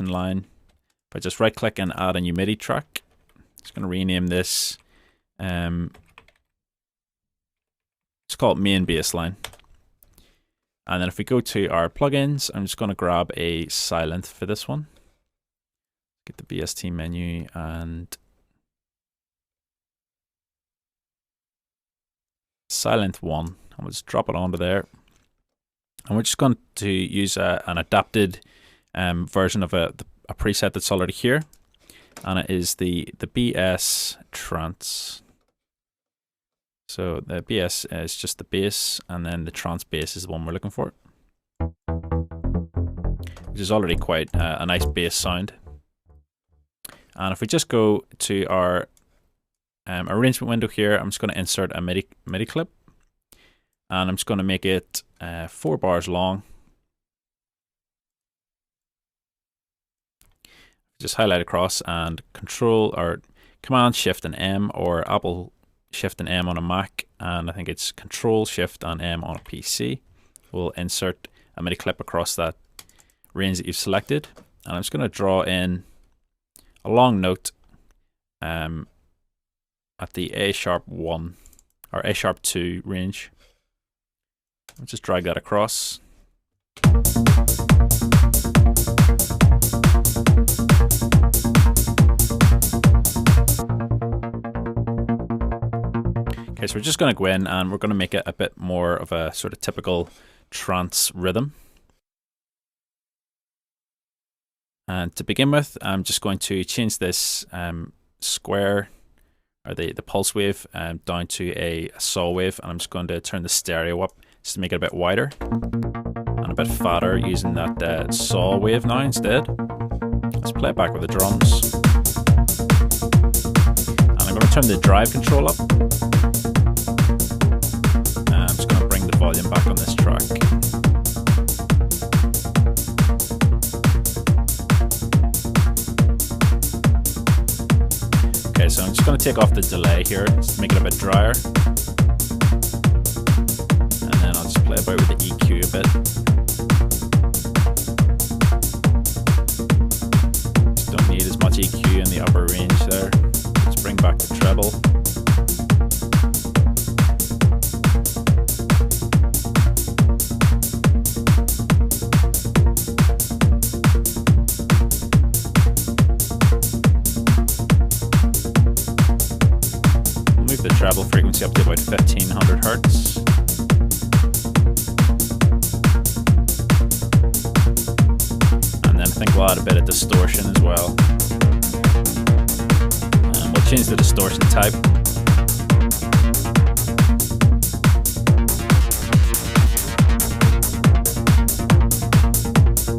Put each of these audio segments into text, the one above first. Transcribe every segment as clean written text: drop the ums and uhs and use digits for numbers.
line by just right click and add a new MIDI track. Just going to rename this. Let's call it main bass line. And then if we go to our plugins, I'm just going to grab a silent for this one. Get the BST menu and silent 1, and we'll just drop it onto there. And we're just going to use an adapted version of a preset that's already here, and it is the BS Trance. So the BS is just the bass, and then the trance bass is the one we're looking for, which is already quite a nice bass sound. And if we just go to our arrangement window here, I'm just going to insert a MIDI clip, and I'm just going to make it 4 bars long. Just highlight across and Control or Command Shift and M, or Apple Shift and M on a Mac, and I think it's Control Shift and M on a PC. We'll insert a MIDI clip across that range that you've selected, and I'm just going to draw in a long note at the A#1 or A#2 range. I'll just drag that across. Okay, so we're just going to go in and we're going to make it a bit more of a sort of typical trance rhythm. And to begin with, I'm just going to change this square, or the pulse wave, down to a saw wave, and I'm just going to turn the stereo up just to make it a bit wider and a bit fatter using that saw wave now instead. Let's play it back with the drums. And I'm going to turn the drive control up. And I'm just going to bring the volume back on this track. Okay, so I'm just going to take off the delay here, just to make it a bit drier. And then I'll just play about with the EQ a bit. Just don't need as much EQ in the upper range there. Let's bring back the treble. The treble frequency up to about 1500 hertz. And then I think we'll add a bit of distortion as well. And we'll change the distortion type.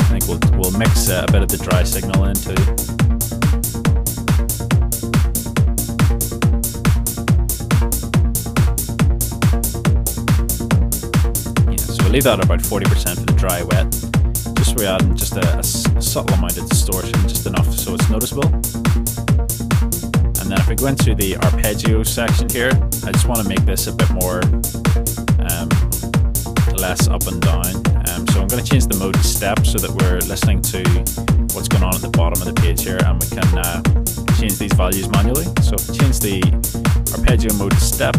I think we'll mix a bit of the dry signal in too. Leave that at about 40% for the dry wet, just so we add in just a subtle amount of distortion, just enough so it's noticeable. And then if we go into the arpeggio section here, I just want to make this a bit more less up and down. So I'm going to change the mode to step so that we're listening to what's going on at the bottom of the page here, and we can change these values manually. So if we change the arpeggio mode to step,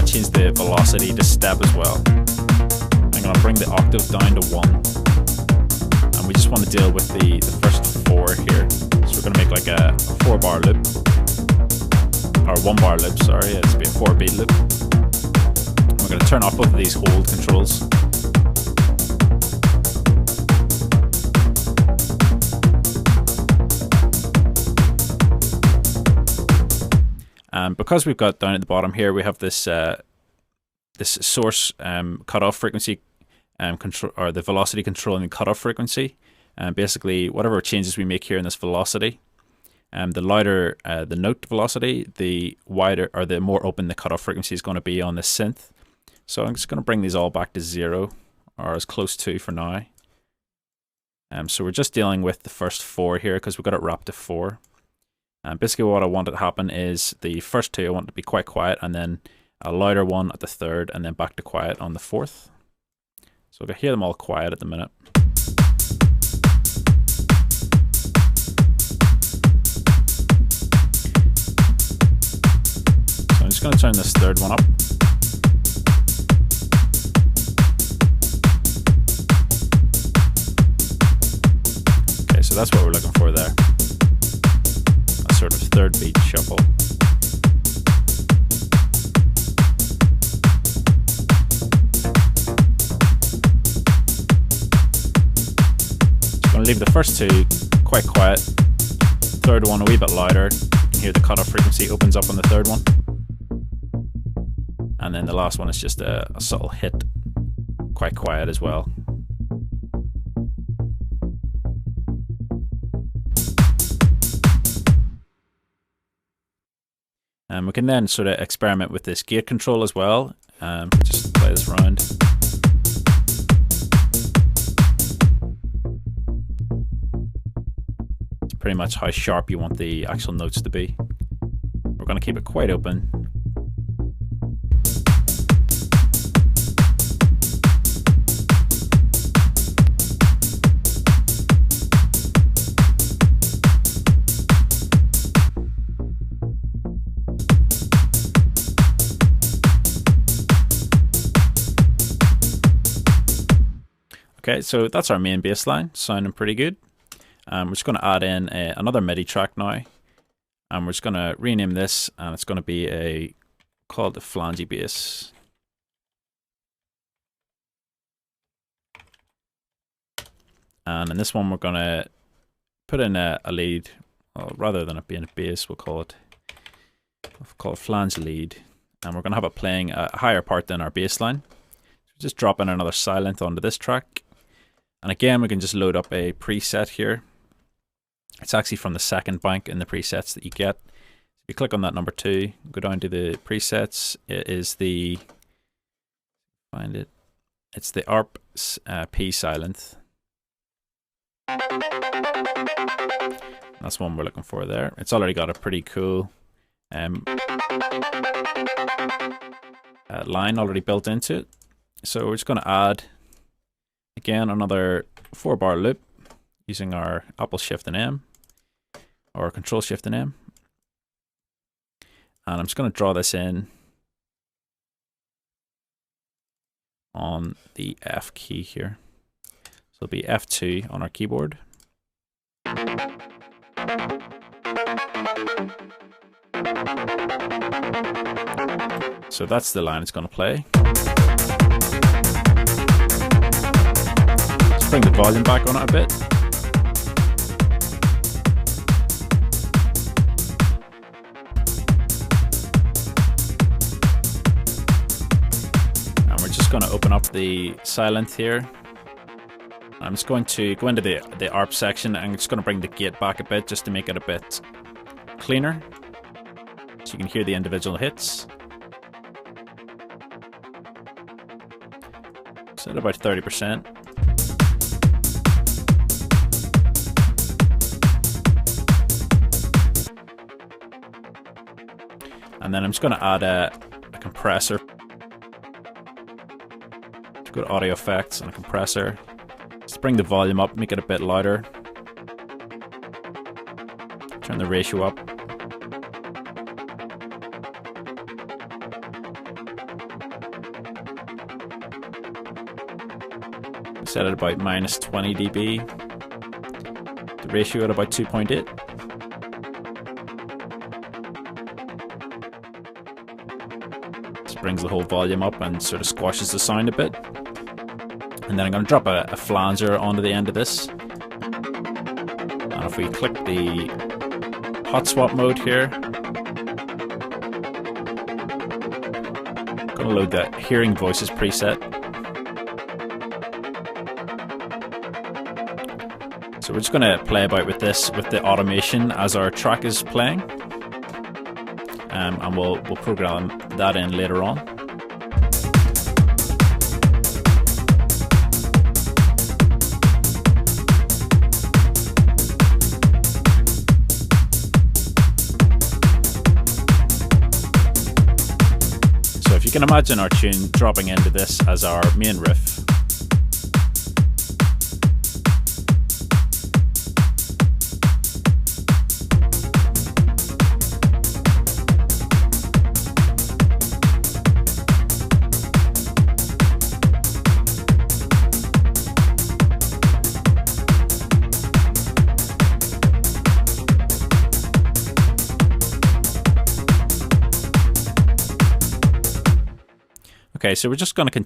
change the velocity to step as well. I'm going to bring the octave down to 1, and we just want to deal with the first 4 here. So we're going to make like a 4-bar loop, or 1-bar loop, sorry, it's be a 4-beat loop. And we're going to turn off both of these hold controls. And because we've got down at the bottom here, we have this this source cutoff frequency control, or the velocity controlling the cutoff frequency. And basically, whatever changes we make here in this velocity, the louder the note velocity, the wider or the more open the cutoff frequency is going to be on this synth. So I'm just going to bring these all back to 0, or as close to for now. So we're just dealing with the first 4 here because we've got it wrapped to 4. And basically what I want to happen is the first 2 I want to be quite quiet, and then a louder one at the 3rd, and then back to quiet on the 4th. So I can hear them all quiet at the minute. turn this third one up. Okay, so that's what we're looking for there. A sort of third beat shuffle. Leave the first two quite quiet, third one a wee bit louder. You can hear the cutoff frequency opens up on the third one, and then the last one is just a subtle hit, quite quiet as well. And we can then sort of experiment with this gate control as well. Just play this around. Pretty much how sharp you want the actual notes to be. We're going to keep it quite open. Okay, so that's our main bass line, sounding pretty good. We're just going to add in another MIDI track now, and we're just going to rename this, and it's going to be called the flangy bass. And in this one, we're going to put in a lead, well, rather than it being a bass, we'll call it flange lead, and we're going to have it playing a higher part than our bass line. So just drop in another silent onto this track, and again, we can just load up a preset here. It's actually from the second bank in the presets that you get. If you click on that number 2, go down to the presets, it is the, find it, it's the Arps P silent. That's one we're looking for there. It's already got a pretty cool line already built into it. So we're just going to add, again, another 4-bar loop using our Apple Shift and M, or Control Shift and M. And I'm just going to draw this in on the F key here. So it'll be F2 on our keyboard. So that's the line it's going to play. Let's bring the volume back on it a bit. Going to open up the silent here. I'm just going to go into the ARP section, and I'm just going to bring the gate back a bit just to make it a bit cleaner, so you can hear the individual hits. Set about 30%. And then I'm just going to add a compressor. Go to audio effects and a compressor. Just bring the volume up, make it a bit louder. Turn the ratio up. Set it about -20 dB. The ratio at about 2.8. Just brings the whole volume up and sort of squashes the sound a bit. And then I'm going to drop a flanger onto the end of this. And if we click the hot swap mode here, I'm going to load that hearing voices preset. So we're just going to play about with this, with the automation as our track is playing. And we'll program that in later on. You can imagine our tune dropping into this as our main riff. Okay, so we're just going to